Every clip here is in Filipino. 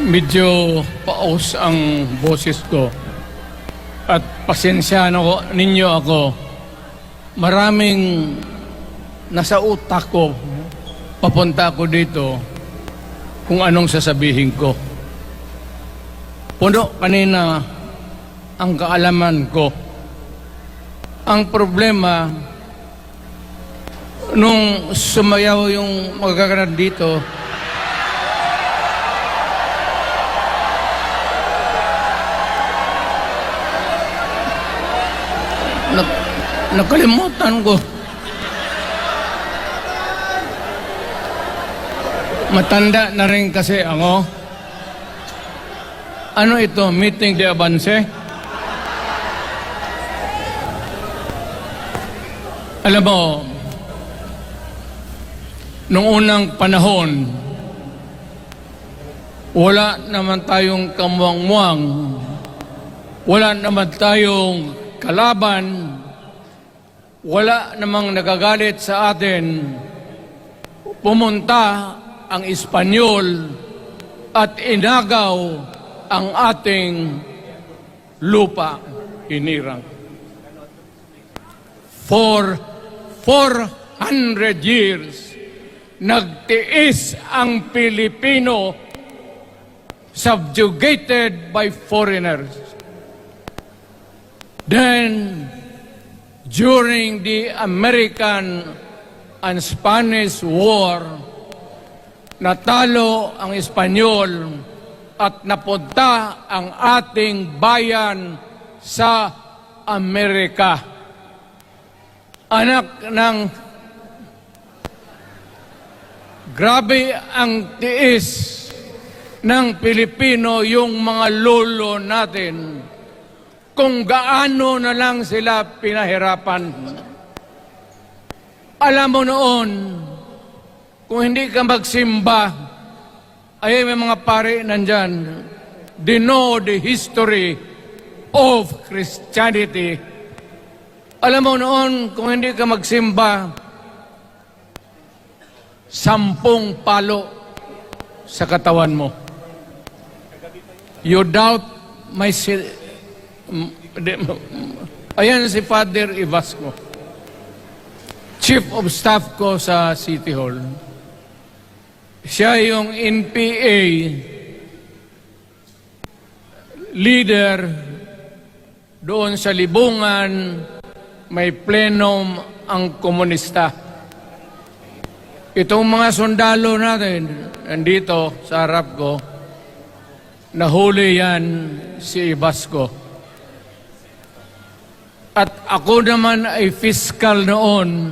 Medyo paos ang boses ko at pasensyahan ninyo ako. Maraming nasa utak ko papunta ako dito kung anong sasabihin ko. Puno kanina ang kaalaman ko. Ang problema, nung sumayaw yung magkakaroon dito, nakalimutan ko. Matanda na rin kasi ako. Ano ito? Meeting de avance? Alam mo, nung unang panahon, wala naman tayong kamuang-muang, wala naman tayong kalaban, wala namang nagagalit sa atin. Pumunta ang Espanyol at inagaw ang ating lupa, hinirang. For 400 years, nagtiis ang Pilipino, subjugated by foreigners. Then, during the American and Spanish War, natalo ang Espanyol at napunta ang ating bayan sa Amerika. Anak ng grabe ang tiis ng Pilipino, yung mga lolo natin, kung gaano na lang sila pinahirapan. Alam mo noon, kung hindi ka magsimba, ay may mga pare nandyan, they know the history of Christianity. Alam mo noon, kung hindi ka magsimba, 10 palo sa katawan mo. You doubt my... Ayan si Father Ibasco, Chief of Staff ko sa City Hall. Siya yung NPA leader doon sa Libungan, may plenum ang komunista. Itong mga sundalo natin, nandito sa harap ko, nahuli yan si Ibasco. At ako naman ay fiscal noon,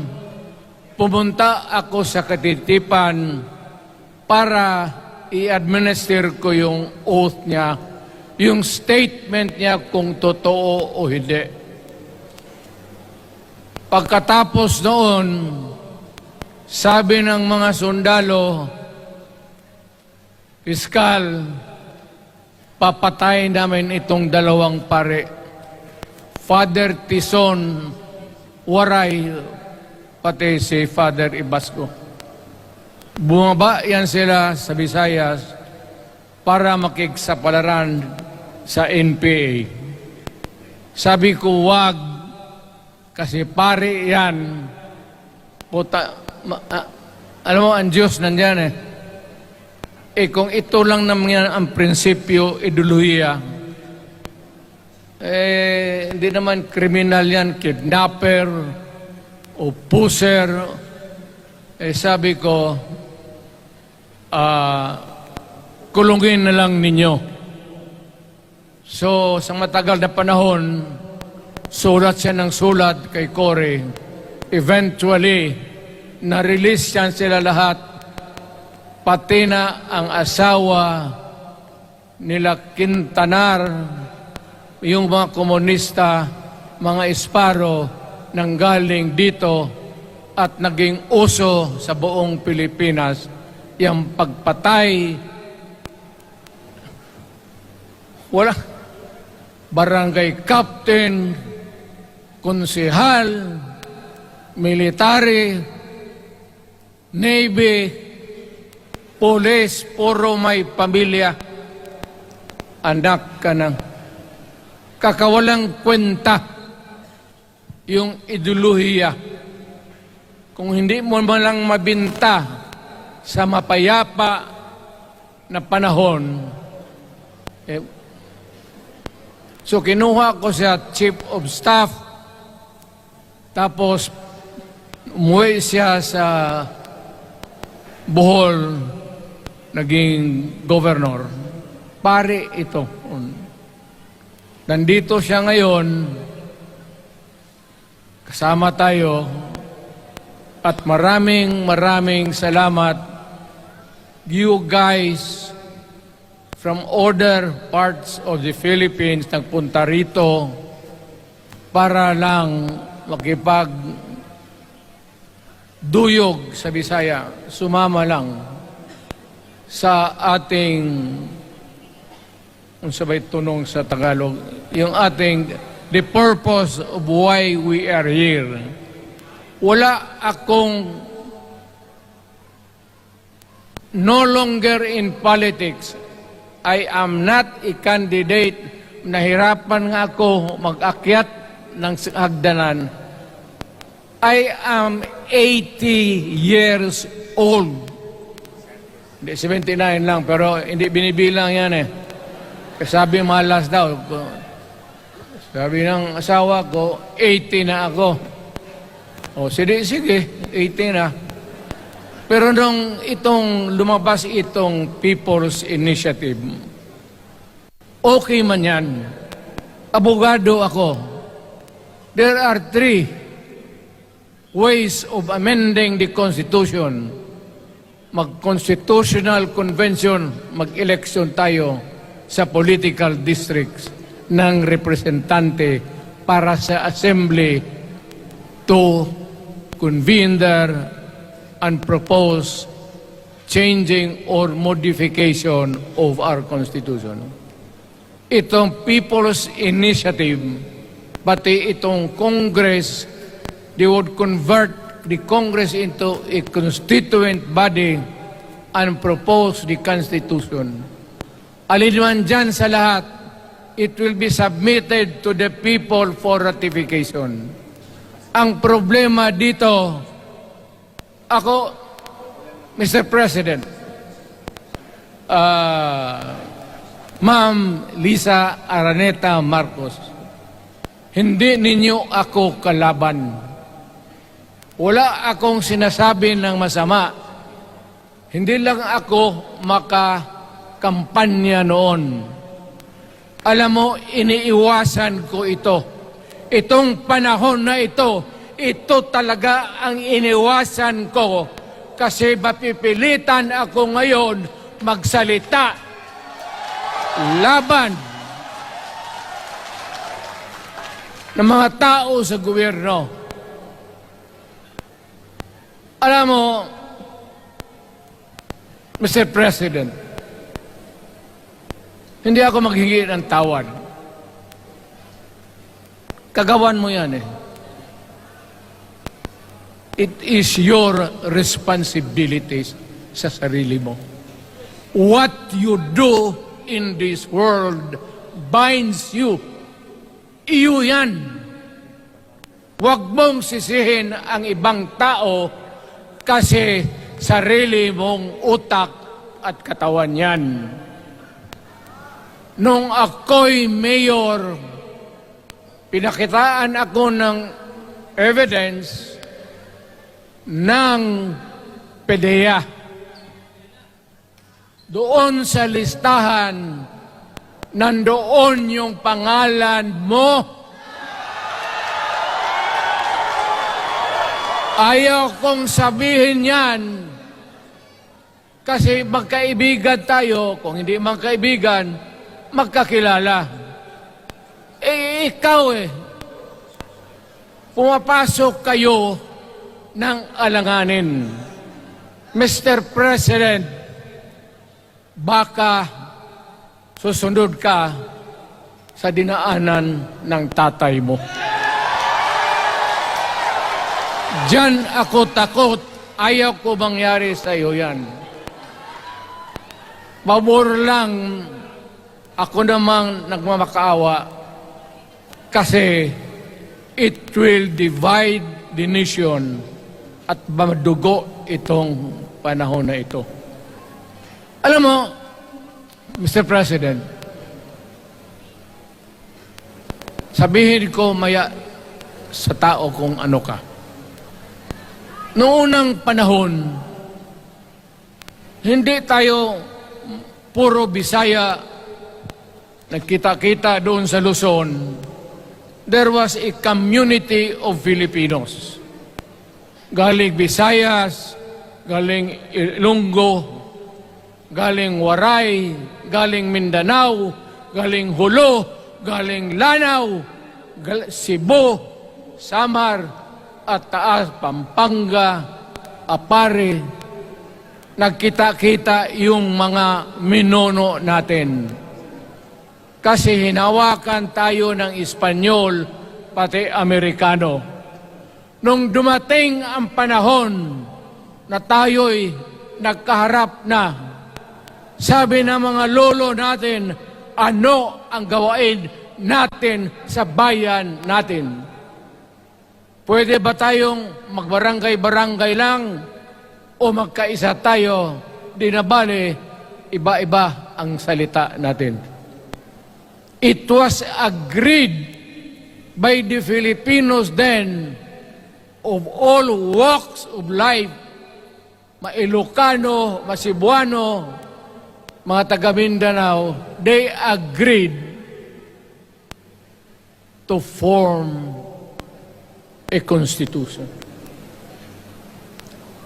pumunta ako sa Katitipan para i-administer ko yung oath niya, yung statement niya kung totoo o hindi. Pagkatapos noon, sabi ng mga sundalo, Piskal, papatay namin itong 2 pare. Father Tison Waray, pati si Father Ibasco. Bumaba yan sila sa Visayas para makigsapalaran sa NPA. Sabi ko, wag, kasi pare yan. Puta, alam mo, ang Diyos nandyan eh. Kung ito lang naman ang prinsipyo, ideolohiya, hindi naman kriminal yan, kidnapper o pusher. Sabi ko, kulungin na lang ninyo. So, sa matagal na panahon, sulat siya ng sulat kay Cory. Eventually, na-release yan sila lahat, pati na ang asawa nila Quintanar, yung mga komunista, mga Esparo, nanggaling dito at naging uso sa buong Pilipinas, yung pagpatay. Wala. Barangay captain, konsehal, military, Navy, Pulis, puro may pamilya. Anak ka ng kakawalang kwenta yung ideolohiya. Kung hindi mo man lang mabinta sa mapayapa na panahon, so kinuha ko siya Chief of Staff, tapos umuwi siya sa Bohol, naging governor. Pare ito. Nandito siya ngayon, kasama tayo, at maraming salamat. You guys from other parts of the Philippines nagpunta rito para lang makipag-duyog sa Bisaya, sumama lang sa ating, kung sabay tunong sa Tagalog, yung ating, the purpose of why we are here. Wala akong, no longer in politics. I am not a candidate. Nahirapan nga ako mag-akyat ng hagdanan. I am 80 years old. Hindi, 79 lang, pero hindi binibilang yan eh. Sabi malas daw. Sabi ng asawa ko, 80 na ako. O, sige, 80 na. Pero nung lumabas itong People's Initiative, okay man yan. Abogado ako. There are 3 ways of amending the Constitution. Mag-constitutional convention, mag-election tayo sa political districts ng representante para sa assembly to convene there and propose changing or modification of our Constitution. Itong People's Initiative, pati itong Congress, they would convert the Congress into a constituent body and propose the Constitution. Alinman dyan sa lahat, it will be submitted to the people for ratification. Ang problema dito, ako, Mr. President, Ma'am Lisa Araneta Marcos, hindi ninyo ako kalaban. Wala akong sinasabi ng masama. Hindi lang ako makakampanya noon. Alam mo, iniiwasan ko ito. Itong panahon na ito talaga ang iniwasan ko kasi mapipilitan ako ngayon magsalita laban ng mga tao sa gobyerno. Alam mo, Mr. President, hindi ako maghingi ng tawad. Kagawan mo yan eh. It is your responsibilities sa sarili mo. What you do in this world binds you. Iyo yan. Huwag mong sisihin ang ibang tao kasi sarili mong utak at katawan yan. Nung ako'y mayor, pinakitaan ako ng evidence ng PDEA. Doon sa listahan, nandoon yung pangalan mo. Ayaw kong sabihin yan kasi magkaibigan tayo. Kung hindi magkaibigan, magkakilala. Ikaw pumapasok kayo ng alanganin. Mr. President, baka susunod ka sa dinaanan ng tatay mo. Diyan ako takot. Ayaw ko mangyari sa iyo yan. pabor lang ako namang nagmamakaawa kasi it will divide the nation at madugo itong panahon na ito. Alam mo, Mr. President, sabihin ko maya sa tao kung ano ka. Noong unang panahon, hindi tayo puro Bisaya nagkita-kita doon sa Luzon. There was a community of Filipinos. Galing Visayas, galing Ilonggo, galing Waray, galing Mindanao, galing Hulo, galing Lanao, Cebu, Samar, at Taas, Pampanga, Apare. Nagkita-kita yung mga minono natin. Kasi hinawakan tayo ng Espanyol, pati Amerikano. Nung dumating ang panahon na tayo'y nagkaharap na, sabi ng mga lolo natin, ano ang gawain natin sa bayan natin? Pwede ba tayong magbarangay-barangay lang o magkaisa tayo? Di na bale, iba-iba ang salita natin. It was agreed by the Filipinos then of all walks of life, Mailocano, Cebuano, mga taga Mindanao, they agreed to form a constitution.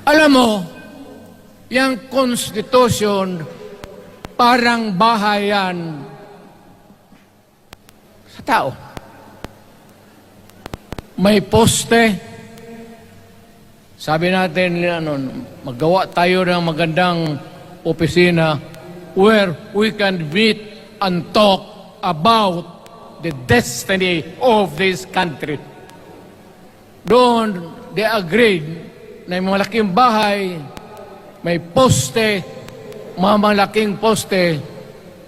Alam mo, yung constitution parang bahayan sa tao. May poste. Sabi natin, magawa tayo ng magandang opisina where we can meet and talk about the destiny of this country. Doon, they agreed na may malaking bahay, may poste, mga malaking poste,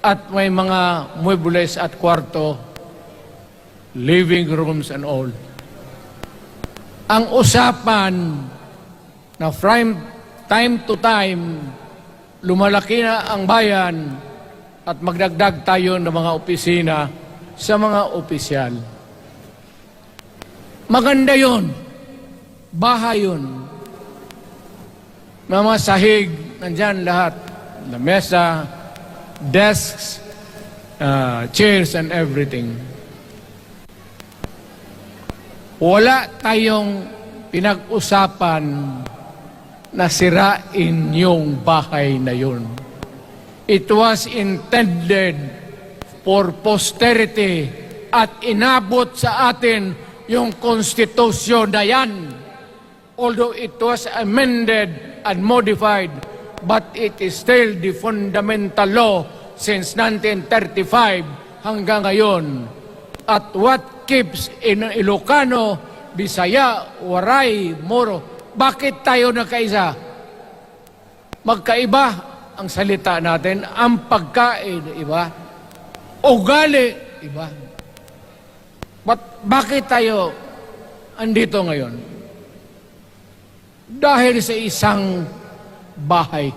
at may mga muebles at kwarto, living rooms and all. Ang usapan na from time to time, lumalaki na ang bayan at magdagdag tayo ng mga opisina sa mga opisyal. Maganda yun. Bahay yun. Mga sahig, nandyan lahat. Na mesa, desks, chairs and everything. Wala tayong pinag-usapan na sirain yung bahay na yun. It was intended for posterity at inabot sa atin yung konstitusyon na yan. Although it was amended and modified, but it is still the fundamental law since 1935 hanggang ngayon. At what keeps in Ilocano, Bisaya, Waray, Moro, bakit tayo nagkaisa? Magkaiba ang salita natin, ang pagkain, iba. Ugali, iba. Bakit tayo andito ngayon? Dahil sa isang bahay.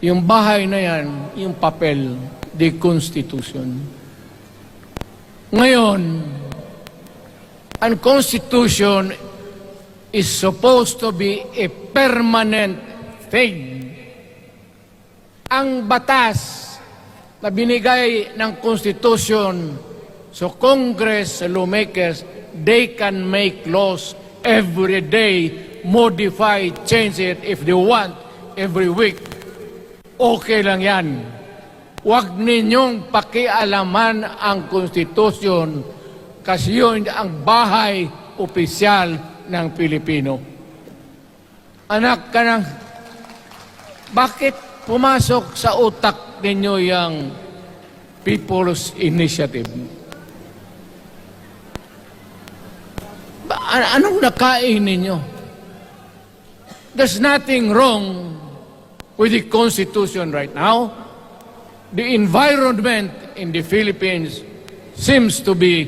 Yung bahay na yan, yung papel, the Constitution. Ngayon, ang Constitution is supposed to be a permanent thing. Ang batas na binigay ng Constitution sa Congress, sa lawmakers, they can make laws every day, modify, change it if they want, every week. Okay lang yan. Huwag ninyong pakialaman ang Constitution kasi yun ang bahay opisyal ng Pilipino. Anak ka ng... Bakit pumasok sa utak ninyo yung People's Initiative? Anong nakain ninyo? There's nothing wrong with the Constitution right now. The environment in the Philippines seems to be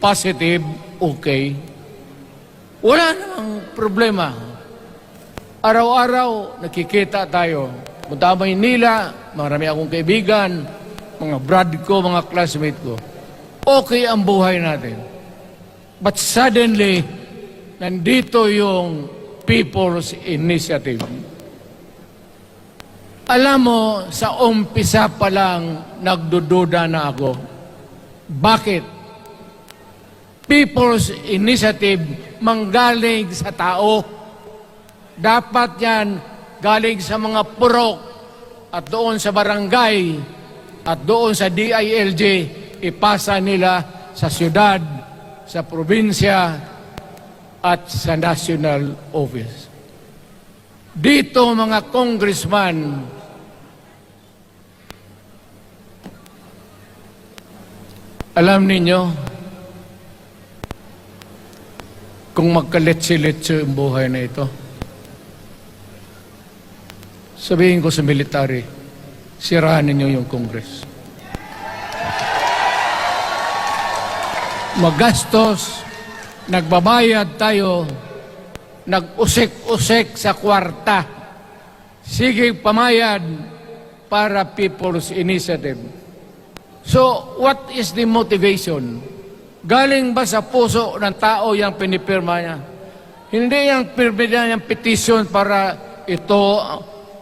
positive, okay. Wala namang problema. Araw-araw, nakikita tayo. Punta Maynila, marami akong kaibigan, mga brad ko, mga classmate ko. Okay ang buhay natin. But suddenly, nandito yung People's Initiative. Alam mo, sa umpisa pa lang, nagdududa na ako. Bakit? People's Initiative manggaling sa tao. Dapat yan galing sa mga purok at doon sa barangay at doon sa DILG, ipasa nila sa syudad, sa probinsya at sa national office. Dito mga congressman, alam ninyo, kung magkaletse-letse ang buhay na ito, sabihin ko sa military, sirahan ninyo yung Congress. Magastos, nagbabayad tayo, nag-usik-usik sa kwarta. Sige pamayad para People's Initiative. So, what is the motivation? Galing ba sa puso ng tao yung pinipirma niya? Hindi yung pirma niya yung petition para ito,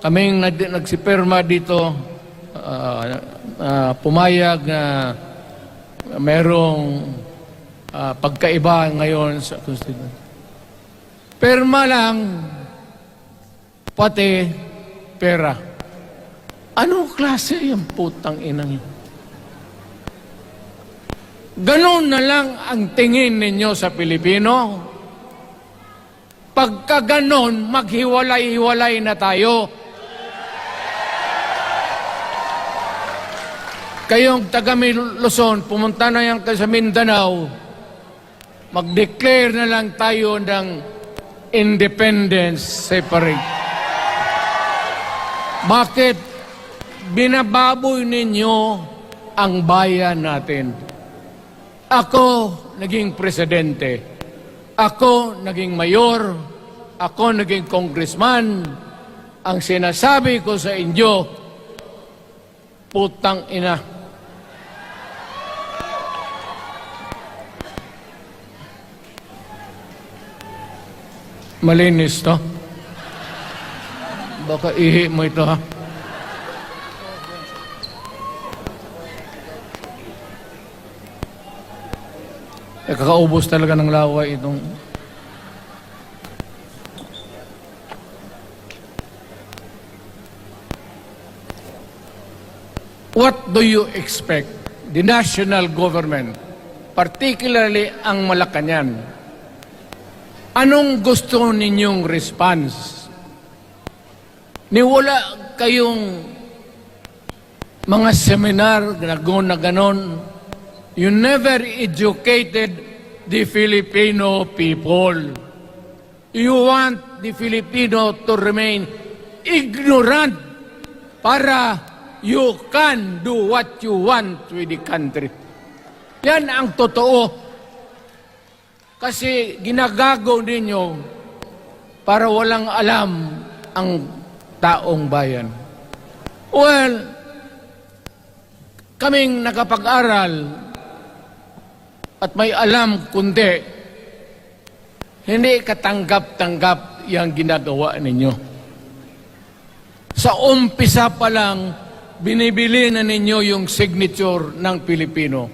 kaming nagsipirma dito, pumayag na merong pagkaiba ngayon sa Constitution. Pirma lang, pati pera. Anong klase yung putang inang yun? Ganon na lang ang tingin ninyo sa Pilipino. Pagka ganon, maghiwalay-hiwalay na tayo. Kayong taga Luzon, pumunta na yan sa Mindanao, mag-declare na lang tayo ng independence separate. Bakit? Binababoy ninyo ang bayan natin. Ako naging presidente. Ako naging mayor. Ako naging congressman. Ang sinasabi ko sa inyo, putang ina. Malinis to. Baka ihi mo ito, ha? Kakaubos talaga ng laway itong... What do you expect the national government, particularly ang Malacanang? Anong gusto ninyong response? Niwala kayong mga seminar na ganon. You never educated the Filipino people. You want the Filipino to remain ignorant para you can do what you want with the country. Yan ang totoo. Kasi ginagago ninyo para walang alam ang taong bayan. Well, kaming nakapag-aral at may alam kundi, hindi katanggap-tanggap yung ginagawa ninyo. Sa umpisa pa lang, binibili na ninyo yung signature ng Pilipino.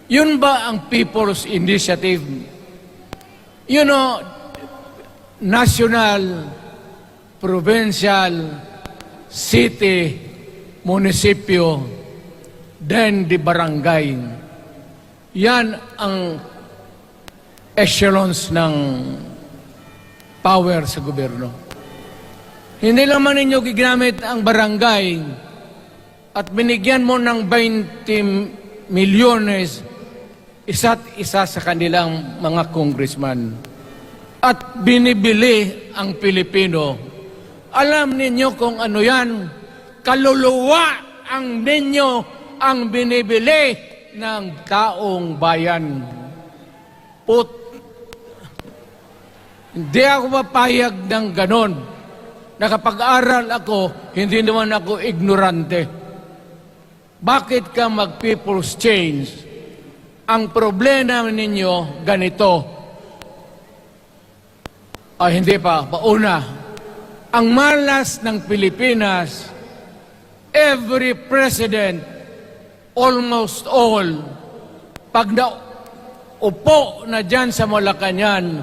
Yun ba ang People's Initiative? You know, national, provincial, city, munisipyo, then the barangay. Yan ang echelons ng power sa gobyerno. Hindi naman ninyo gigamit ang barangay at binigyan mo ng 20 milyones isa't isa sa kanilang mga congressman. At binibili ang Pilipino Alam ninyo kung ano yan. Kaluluwa ang ninyo ang binibili ng taong bayan. Hindi ako mapayag ng ganon. Nakapag-aral ako, hindi naman ako ignorante. Bakit ka mag-people's change? Ang problema ninyo, ganito. Hindi pa, pauna. Ang malas ng Pilipinas, every president, almost all, pag naupo na dyan sa Malacanang,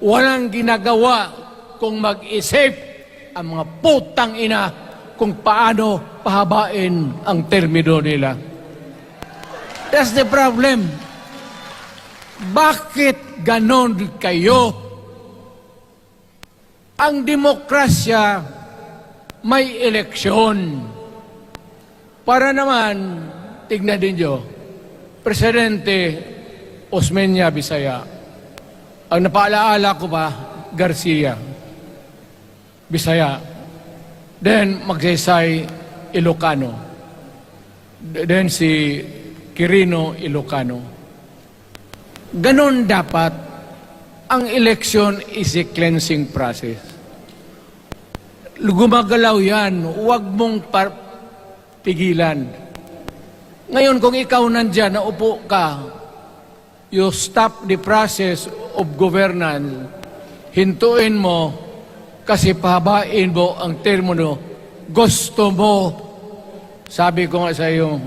walang ginagawa kung mag-isip ang mga putang ina kung paano pahabain ang termino nila. That's the problem. Bakit ganon kayo? Ang demokrasya may eleksyon. Para naman, tignan ninyo, Presidente Osmeña Bisaya, ang napaalaala ko pa, Garcia, Bisaya, then Magsaysay Ilocano, then si Quirino Ilocano. Ganon dapat. Ang eleksyon is a cleansing process. Gumagalaw yan, huwag mong pigilan. Ngayon, kung ikaw nandyan, naupo ka, you stop the process of governance, hintuin mo, kasi pahabain mo ang termino, gusto mo. Sabi ko nga sa iyo,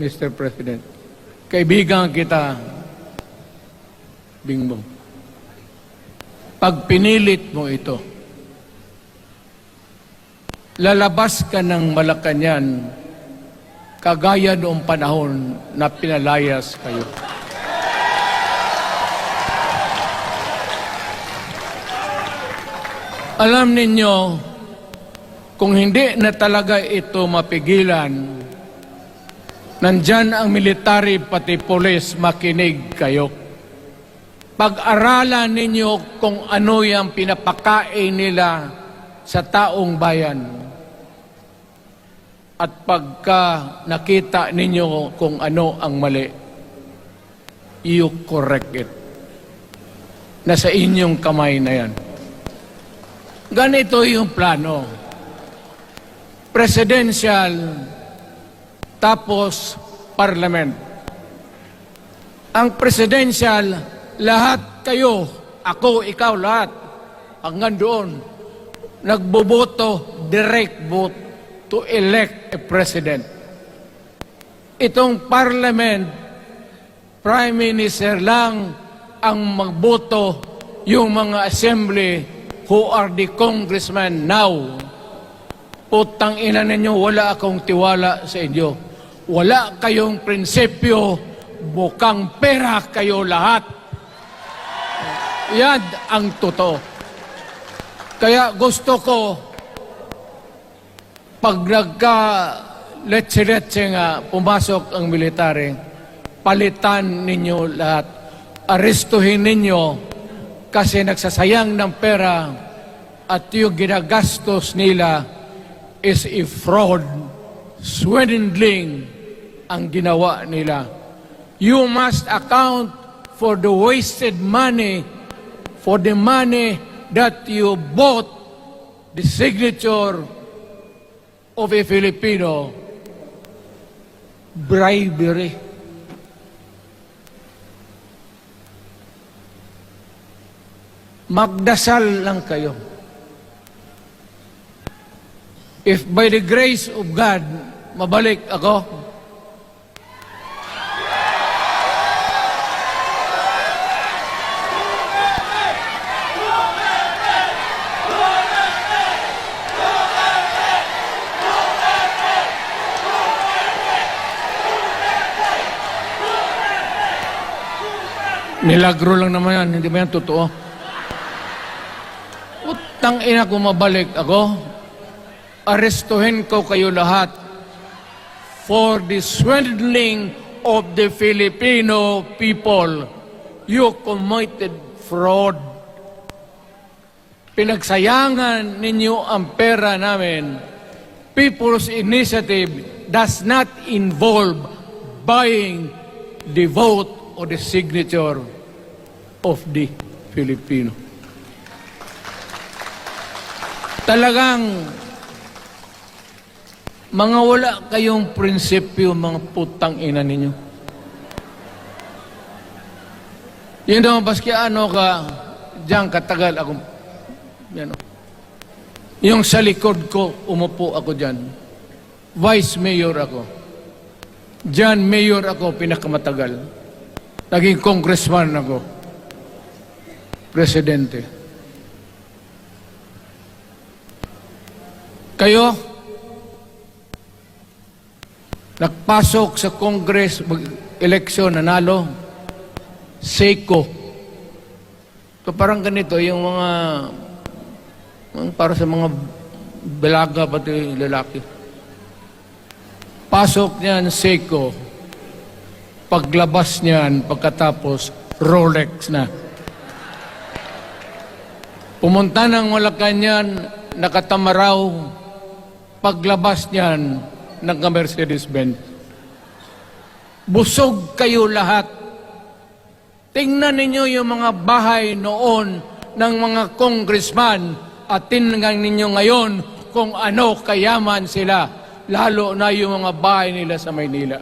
Mr. President, kaibigan kita, Bingbong. Pag pinilit mo ito, lalabas ka ng Malacanang kagaya noong panahon na pinalayas kayo. Alam ninyo, kung hindi na talaga ito mapigilan, nandyan ang military pati polis, makinig kayo. Pag-aralan ninyo kung ano yung pinapakain nila sa taong bayan. At pagka nakita ninyo kung ano ang mali, you correct it. Nasa inyong kamay na yan. Ganito yung plano. Presidential, tapos parliament. Ang presidential, lahat kayo, ako, ikaw, lahat, hanggang doon, nagboboto, direct vote to elect a president. Itong parliament, prime minister lang ang magboto, yung mga assembly who are the congressmen now. Putang ina ninyo, wala akong tiwala sa inyo. Wala kayong prinsipyo, bukang pera kayo lahat. Yan ang totoo. Kaya gusto ko, pag nagka-letse-letse nga pumasok ang military, palitan ninyo lahat. Arestuhin ninyo kasi nagsasayang ng pera at yung ginagastos nila is a fraud, swindling ang ginawa nila. You must account for the wasted money, for the money that you bought the signature of a Filipino. Bribery. Magdasal lang kayo. If by the grace of God, mabalik ako, milagro lang naman yan, hindi ba yan totoo? Utang ina ko mabalik ako, arestuhin ko kayo lahat for the swindling of the Filipino people. You committed fraud. pinagsayangan ninyo ang pera namin. People's Initiative does not involve buying the vote or the signature of the Filipino. Talagang mga wala kayong prinsipyo, mga putang ina ninyo. Yun daw, baski ano ka, diyan katagal akong, yan o. Yung sa likod ko, umupo ako diyan. Vice Mayor ako. Diyan, Mayor ako, pinakamatagal. Naging congressman ako. Presidente. Kayo, nagpasok sa Congress, eleksyon, nanalo, Seiko. So parang ganito, yung mga, para sa mga balaga, pati lalaki. Pasok niyan, Seiko. Paglabas niyan, pagkatapos, Rolex na. Pumunta ng Malacanang, nakatamaraw, paglabas niyan, nagka-Mercedes-Benz. Busog kayo lahat. Tingnan ninyo yung mga bahay noon ng mga congressman at tingnan ninyo ngayon kung ano kayaman sila, lalo na yung mga bahay nila sa Maynila.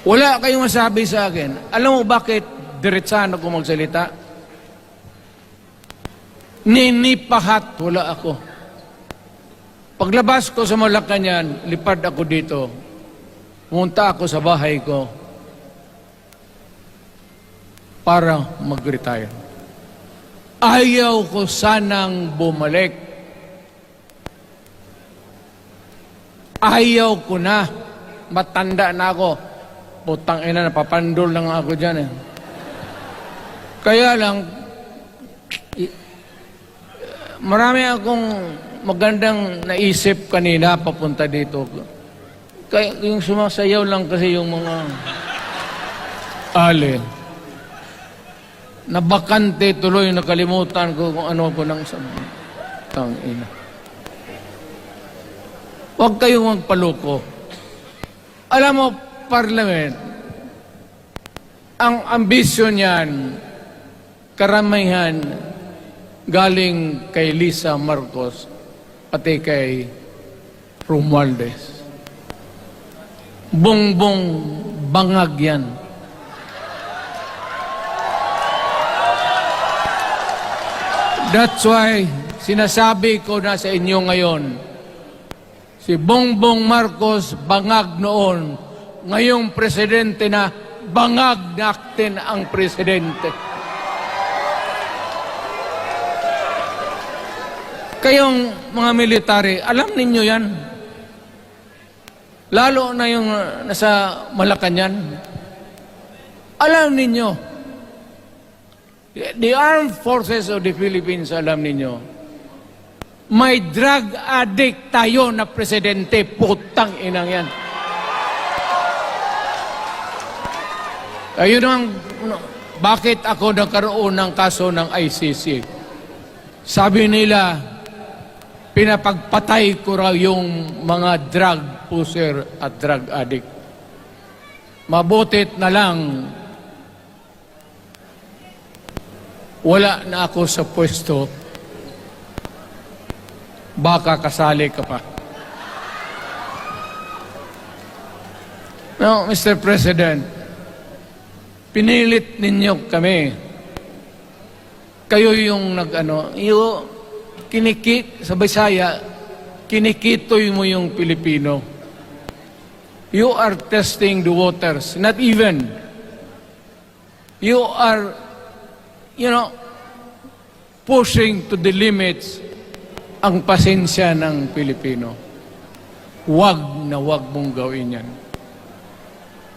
Wala kayong masabi sa akin. Alam mo bakit diretsahan ako magsalita? Ninipahat, wala ako. Paglabas ko sa Malacanang, lipad ako dito. Pumunta ako sa bahay ko para mag-retire. Ayaw ko sanang bumalik. Ayaw ko na. Matanda na ako. Putang ina, napapandol lang ako dyan eh. Kaya lang, marami akong magandang naisip kanina papunta dito. Kaya yung sumasayaw lang kasi yung mga alin. Nabakante tuloy, nakalimutan ko kung ano ko nang tangina. Huwag kayong magpaloko. Alam mo, Parliament, ang ambisyon niyan, karamihan galing kay Lisa Marcos, pati kay Romualdez. Bongbong bangag yan. That's why sinasabi ko na sa inyo ngayon, si Bongbong Marcos bangag noon, ngayong presidente na, bangag natin ang presidente. Kayong mga military, alam ninyo yan. Lalo na yung nasa Malacanang. Alam ninyo. The Armed Forces of the Philippines, alam ninyo. May drug addict tayo na presidente, putang inang yan. Ayun ang, bakit ako nagkaroon ng kaso ng ICC? Sabi nila, pinapagpatay ko raw yung mga drug pusher at drug addict. Mabutit na lang, wala na ako sa pwesto, baka kasali ka pa. No, Mr. President, pinilit ninyo kami. Kayo yung sa Bisaya, kinikitoy mo yung Pilipino. You are testing the waters. Not even. You are, pushing to the limits ang pasensya ng Pilipino. Wag na wag mong gawin yan.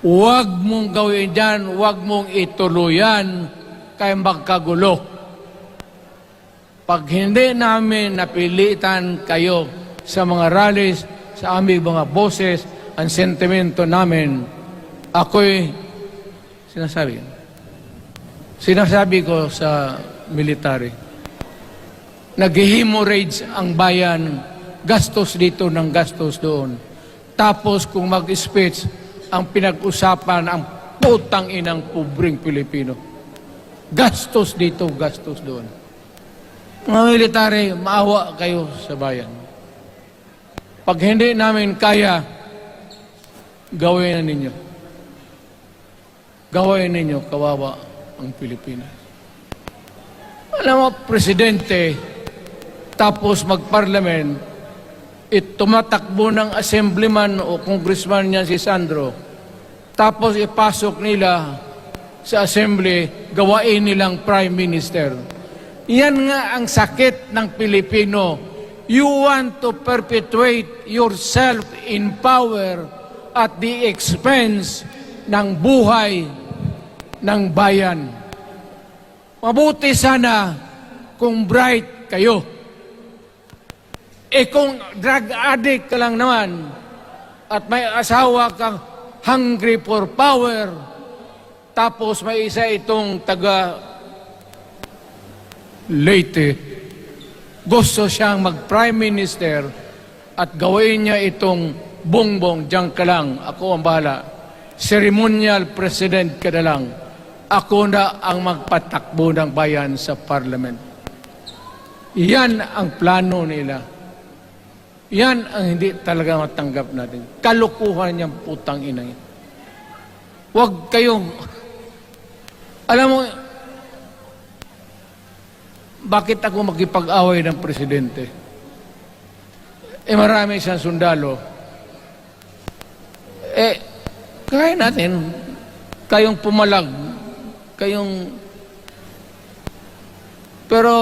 Huwag mong gawin dyan, huwag mong ituluyan, kaya magkagulo. Pag hindi namin napilitan kayo sa mga rallies, sa aming mga boses, ang sentimento namin, ako'y Sinasabi. Sinasabi ko sa military, nag-hemorrhage ang bayan, gastos dito ng gastos doon. Tapos kung mag-speech, ang pinag-usapan ang putang inang pobreng Pilipino. Gastos dito, gastos doon. Mga military, maawa kayo sa bayan. Pag hindi namin kaya, gawin na ninyo. Gawin ninyo, kawawa ang Pilipinas. Alam mo, presidente, tapos mag-parliament, tumatakbo ng assemblyman o congressman niya si Sandro, tapos ipasok nila sa assembly, gawain nilang prime minister. Yan nga ang sakit ng Pilipino. You want to perpetuate yourself in power at the expense ng buhay ng bayan. Mabuti sana kung bright kayo. Kung drug addict ka lang naman at may asawa kang hungry for power, tapos may isa itong taga Leyte, gusto siyang mag-prime minister at gawin niya itong bongbong, diyan ka lang, ako ang bahala. Ceremonial president ka na lang. Ako na ang magpatakbo ng bayan sa parliament. Yan ang plano nila. Yan ang hindi talaga matanggap natin. Kalukuhan niyang putang ina yan. Huwag kayong... Alam mo, bakit ako makipag-away ng presidente? Marami siyang sundalo. Kaya natin, kayong pumalag, pero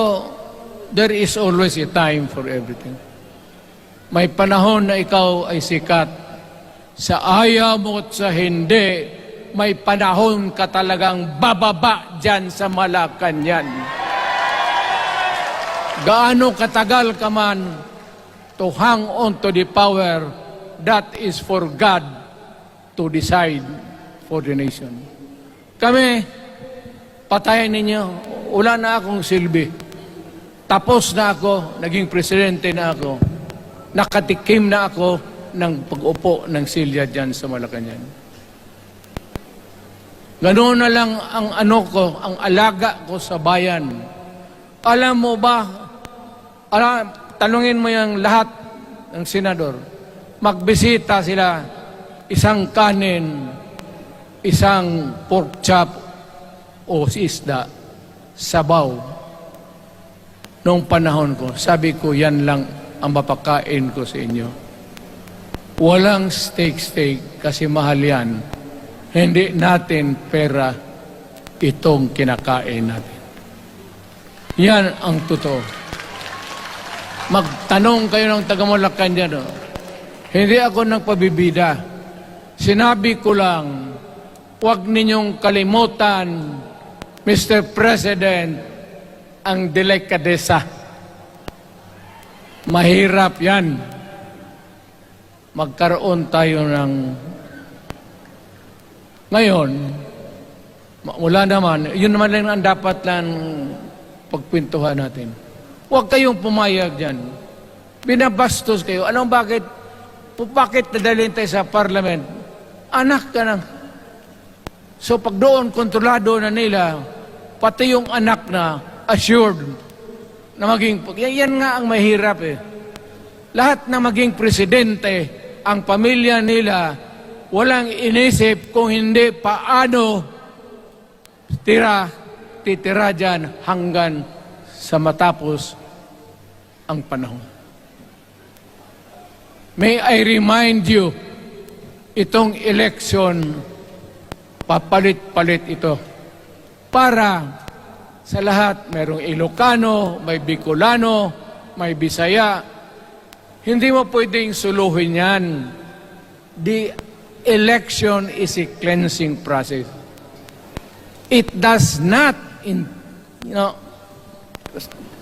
there is always a time for everything. May panahon na ikaw ay sikat. Sa ayaw mo at sa hindi, may panahon ka talagang bababa dyan sa Malacanang. Gaano katagal ka man to hang on to the power, that is for God to decide for the nation. Kami, patayin ninyo, wala na akong silbi. Tapos na ako, naging presidente na ako. Nakatikim na ako ng pag-upo ng silya dyan sa Malacanang. Ganoon na lang ang ang alaga ko sa bayan. Alam mo ba, tanungin mo yung lahat ng senador, magbisita sila, isang kanin, isang pork chop o isda, sabaw. Noong panahon ko, sabi ko, yan lang ang mapakain ko sa inyo. Walang steak kasi mahal yan. Hindi natin pera itong kinakain natin. Yan ang totoo. Magtanong kayo ng taga-Malacanang dyan. Hindi ako nagpabibida. Sinabi ko lang, huwag ninyong kalimutan, Mr. President, ang delikadesa. Mahirap yan. Magkaroon tayo ng... Ngayon, wala naman, yun naman lang ang dapat lang pagpintuhan natin. Huwag kayong pumayag dyan. Binabastos kayo. Anong bakit? Bakit nadalhin tayo sa parliament? Anak ka na. So pag doon, kontrolado na nila, pati yung anak na assured na maging... Yan nga ang mahirap eh. Lahat na maging presidente, ang pamilya nila, walang inisip kung hindi paano titira dyan hanggang sa matapos ang panahon. May I remind you, itong election, papalit-palit ito. Para sa lahat, mayroong Ilocano, may Bicolano, may Bisaya. Hindi mo pwedeng suluhin yan. The election is a cleansing process. It does not,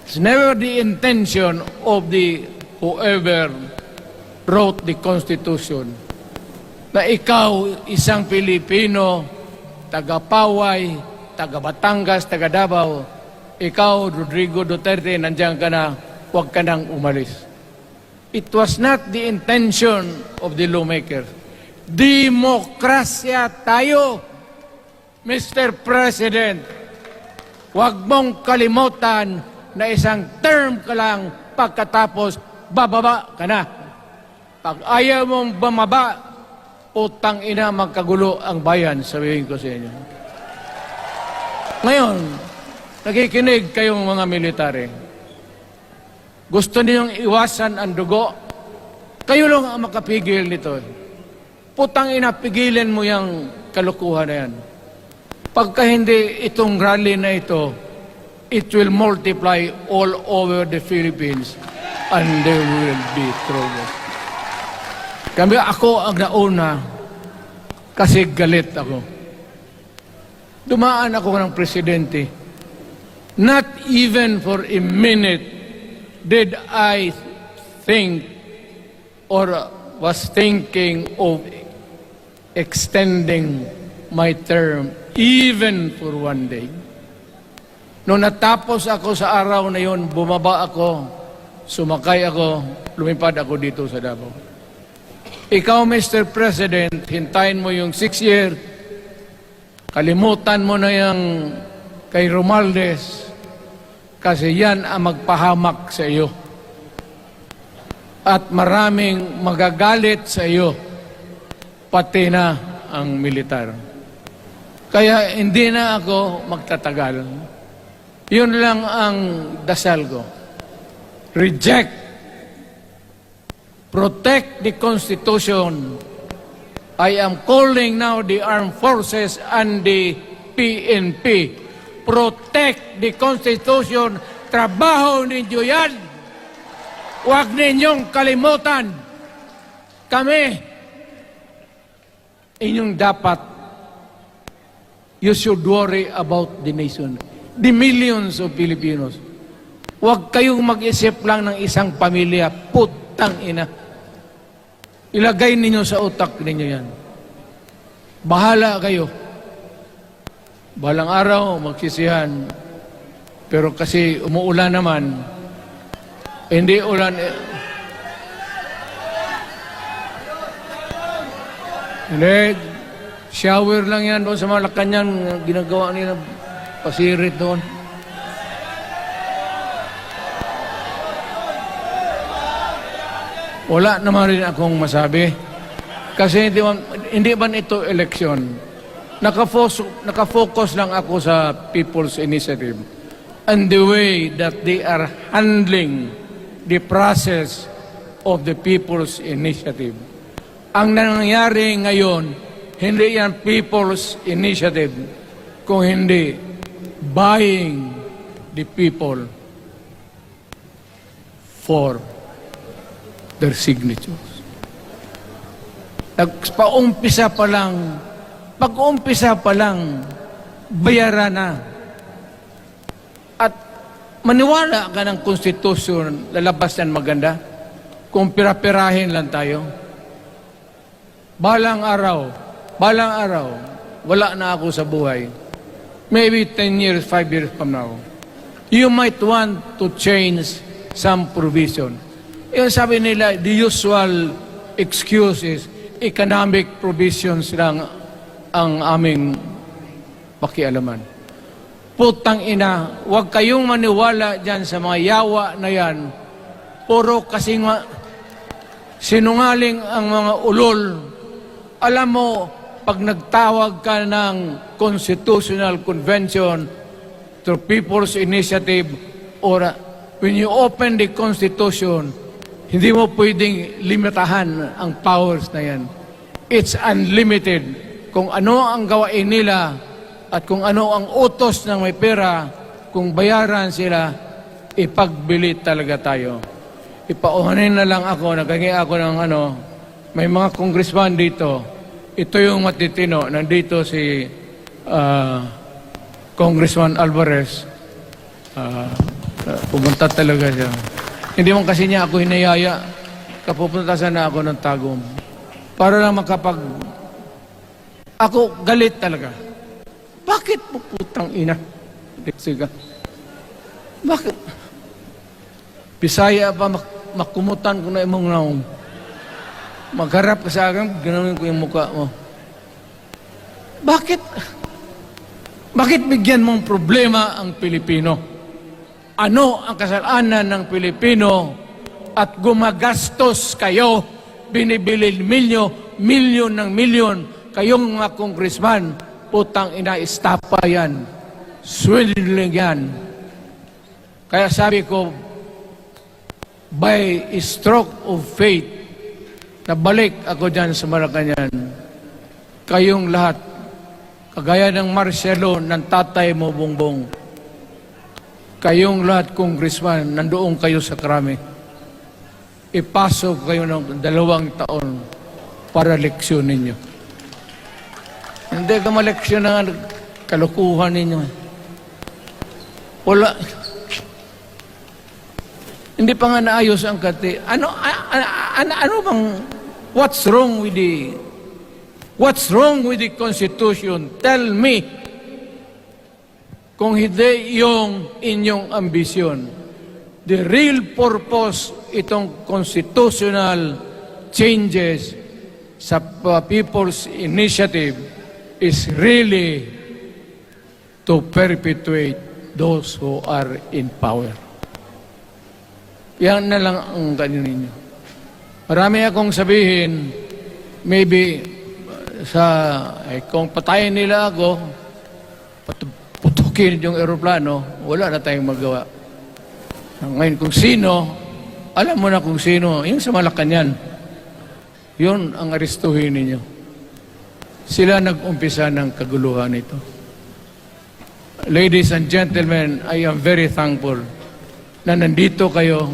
it's never the intention of the whoever wrote the Constitution na ikaw, isang Pilipino, taga Paway, taga Batangas, taga Davao, ikaw, Rodrigo Duterte, nandiyan ka na, huwag ka nang umalis. It was not the intention of the lawmakers. Demokrasya tayo, Mr. President. Huwag mong kalimutan na isang term ka lang pagkatapos bababa ka na. Pag ayaw mong bumaba, utang ina magkagulo ang bayan, sabihin ko sa inyo. Ngayon, nakikinig kayong mga military. Gusto ninyong iwasan ang dugo? Kayo lang ang makapigil nito. Putang ina, pigilin mo yung kalukuhan na yan. Pagka hindi itong rally na ito, it will multiply all over the Philippines and there will be trouble. Kami, ako ang nauna kasi galit ako. Dumaan ako ng presidente. Not even for a minute did I think or was thinking of extending my term even for one day. Nung natapos ako sa araw na yon, bumaba ako, sumakay ako, lumipad ako dito sa Davao. Ikaw, Mr. President, hintayin mo yung 6 years, kalimutan mo na yung kay Romualdez, kasi yan ang magpahamak sa iyo. At maraming magagalit sa iyo, pati na ang militar. Kaya hindi na ako magtatagal. Yun lang ang dasal ko. Reject. Protect the Constitution. I am calling now the armed forces and the PNP. Protect the Constitution. Trabaho ninyo yan. Huwag ninyong kalimutan. Kami, inyong dapat, you should worry about the nation. The millions of Filipinos. Huwag kayong mag-isip lang ng isang pamilya. Putang ina. Ilagay ninyo sa utak ninyo yan. Bahala kayo. Balang araw, magsisihan. Pero kasi umuulan naman, hindi ulan. Hindi, shower lang yan doon sa Malacanang, ginagawa nila, pasirit doon. Wala naman rin akong masabi. Kasi hindi ba ito eleksyon? Nakafocus lang ako sa People's Initiative and the way that they are handling the process of the People's Initiative. Ang nangyayari ngayon, hindi yan People's Initiative, kung hindi buying the people for their signatures. Pag-umpisa pa lang, bayaran na. At maniwala ka ng konstitusyon, lalabas yan maganda. Kung pira-pirahin lang tayo. Balang araw, wala na ako sa buhay. Maybe 10 years, 5 years from now. You might want to change some provision. Yung sabi nila, the usual excuse is economic provisions lang ang aming pakialaman. Putang ina, huwag kayong maniwala dyan sa mga yawa na yan. Puro kasing sinungaling ang mga ulol. Alam mo, pag nagtawag ka ng Constitutional Convention to People's Initiative or when you open the Constitution, hindi mo pwedeng limitahan ang powers na yan. It's unlimited. Kung ano ang gawain nila at kung ano ang utos ng may pera, kung bayaran sila, ipagbili talaga tayo. Ipauhanin na lang ako, nagkangi ako ng may mga congressman dito. Ito yung matitino. Nandito si Congressman Alvarez. Pumunta talaga siya. Hindi man kasi niya ako hinayaya. Kapupunta sana ako ng Tagum. Para lang ako galit talaga. Bakit po putang ina? Sige. Bakit? Bisaya pa makumutan ko na imong naong. Magharap ka sa akin, ganoon ko yung mukha mo. Bakit? Bakit bigyan mong problema ang Pilipino? Ano ang kasalanan ng Pilipino at gumagastos kayo, binibilil milyon ng milyon, kayong mga congressman, putang ina, istapa yan. Swindling yan. Kaya sabi ko, by stroke of fate, nabalik ako dyan sa Malacanang, kayong lahat, kagaya ng Marcelo, ng tatay mo, Bongbong, kayong lahat, congressman, nandoon kayo sa Krami. Ipasok kayo ng 2 taon para leksyon ninyo. Hindi ka maleksyon ng kalukuhan ninyo. Wala. Hindi pa nga naayos ang kati. Ano bang, what's wrong with the Constitution? Tell me. Kung hindi yung inyong ambisyon. The real purpose itong constitutional changes sa People's Initiative is really to perpetuate those who are in power. Yan na lang ang ganyan ninyo. Marami akong sabihin, maybe kung patayin nila ako, putukin yung eroplano, wala na tayong magawa. Ngayon kung sino, alam mo na kung sino, yung sa Malacanang, yun ang aristuhin ninyo. Sila nag-umpisa ng kaguluhan ito. Ladies and gentlemen, I am very thankful na nandito kayo,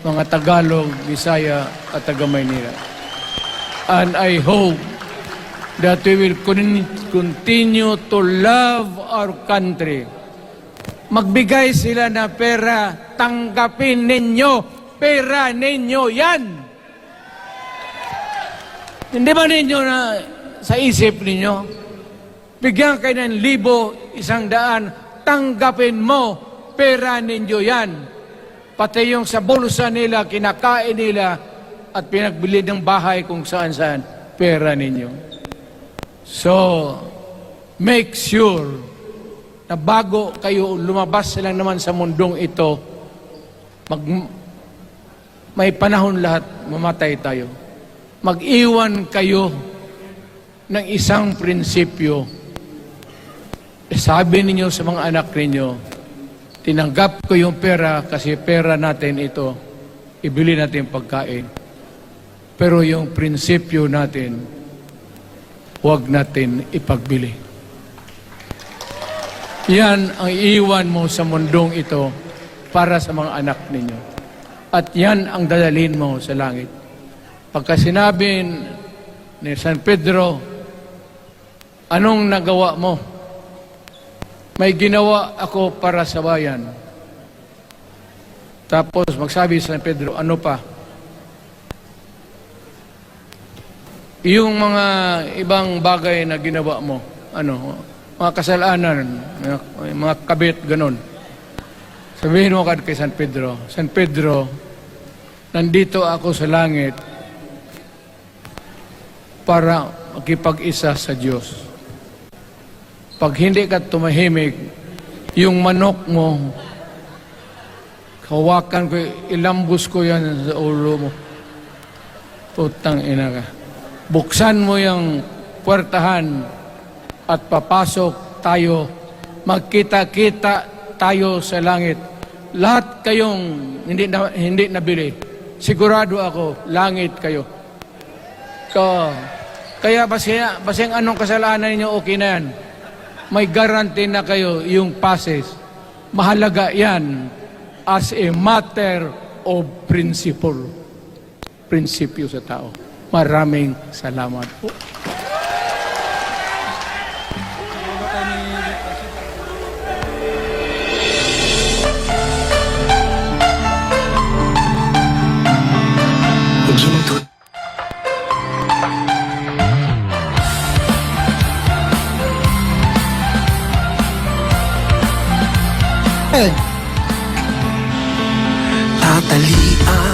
mga Tagalog, Bisaya, at taga-Maynila. And I hope that we will continue to love our country. Magbigay sila na pera, tanggapin ninyo, pera ninyo yan. Hindi ba ninyo na sa isip ninyo, bigyan kayo ng 1,000, 100, tanggapin mo, pera ninyo yan. Pati yung sa bulsa nila, kinakain nila, at pinagbili ng bahay kung saan-saan, pera ninyo. So, make sure na bago kayo lumabas lang naman sa mundong ito, may panahon lahat, mamatay tayo. Mag-iwan kayo ng isang prinsipyo. Sabi ninyo sa mga anak ninyo, tinanggap ko yung pera kasi pera natin ito, ibili natin pagkain. Pero yung prinsipyo natin, huwag natin ipagbili. Yan ang iiwan mo sa mundong ito para sa mga anak ninyo. At yan ang dadalhin mo sa langit. Pagka sinabi ni San Pedro, anong nagawa mo? May ginawa ako para sa bayan. Tapos magsabi sa San Pedro, ano pa? Yung mga ibang bagay na ginawa mo, mga kasalanan, mga kabit, ganon. Sabihin mo kay San Pedro, San Pedro, nandito ako sa langit para makipag-isa sa Diyos. Pag hindi ka tumahimik, yung manok mo, hawakan ko, ilambos ko yan sa ulo mo. Putang ina ka. Buksan mo yung puwertahan at papasok tayo. Magkita-kita tayo sa langit. Lahat kayong hindi nabili. Sigurado ako, langit kayo. Kaya basing anong kasalanan niyo, okay na yan. May guarantee na kayo yung passes. Mahalaga yan as a matter of principle. Prinsipyo sa tao. Maraming salamat po. Tatalian